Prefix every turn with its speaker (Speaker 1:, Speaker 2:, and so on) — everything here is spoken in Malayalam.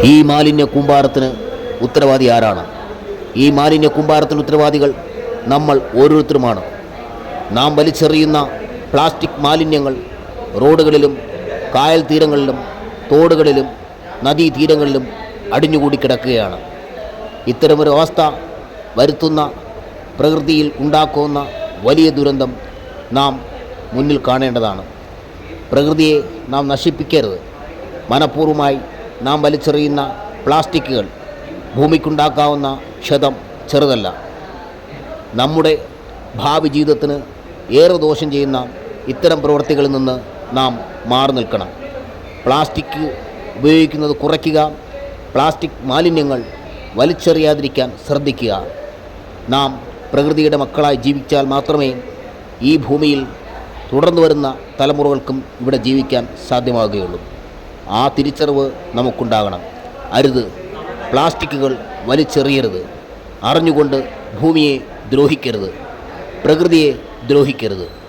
Speaker 1: ഈ മാലിന്യ കൂമ്പാരത്തിന് ഉത്തരവാദി ആരാണ്? ഈ മാലിന്യ കൂമ്പാരത്തിന് ഉത്തരവാദികൾ നമ്മൾ ഓരോരുത്തരുമാണ്. നാം വലിച്ചെറിയുന്ന പ്ലാസ്റ്റിക് മാലിന്യങ്ങൾ റോഡുകളിലും കായൽ തീരങ്ങളിലും തോടുകളിലും നദീതീരങ്ങളിലും അടിഞ്ഞുകൂടി കിടക്കുകയാണ്. ഇത്തരമൊരു അവസ്ഥ വരുത്തുന്ന പ്രകൃതിയിൽ ഉണ്ടാക്കുന്ന വലിയ ദുരന്തം നാം മുന്നിൽ കാണേണ്ടതാണ്. പ്രകൃതിയെ നാം നശിപ്പിക്കരുത്. മനഃപൂർവ്വമായി നാം വലിച്ചെറിയുന്ന പ്ലാസ്റ്റിക്കുകൾ ഭൂമിക്കുണ്ടാക്കാവുന്ന ക്ഷതം ചെറുതല്ല. നമ്മുടെ ഭാവി ജീവിതത്തിന് ഏറെ ദോഷം ചെയ്യുന്ന ഇത്തരം പ്രവൃത്തികളിൽ നിന്ന് നാം മാറി നിൽക്കണം. പ്ലാസ്റ്റിക് ഉപയോഗിക്കുന്നത് കുറയ്ക്കുക. പ്ലാസ്റ്റിക് മാലിന്യങ്ങൾ വലിച്ചെറിയാതിരിക്കാൻ ശ്രദ്ധിക്കുക. നാം പ്രകൃതിയുടെ മക്കളായി ജീവിച്ചാൽ മാത്രമേ ഈ ഭൂമിയിൽ തുടർന്നു വരുന്ന തലമുറകൾക്കും ഇവിടെ ജീവിക്കാൻ സാധ്യമാവുകയുള്ളൂ. ആ തിരിച്ചറിവ് നമുക്കുണ്ടാകണം. അരുത്, പ്ലാസ്റ്റിക്കുകൾ വലിച്ചെറിയരുത്. അറിഞ്ഞുകൊണ്ട് ഭൂമിയെ ദ്രോഹിക്കരുത്, പ്രകൃതിയെ ദ്രോഹിക്കരുത്.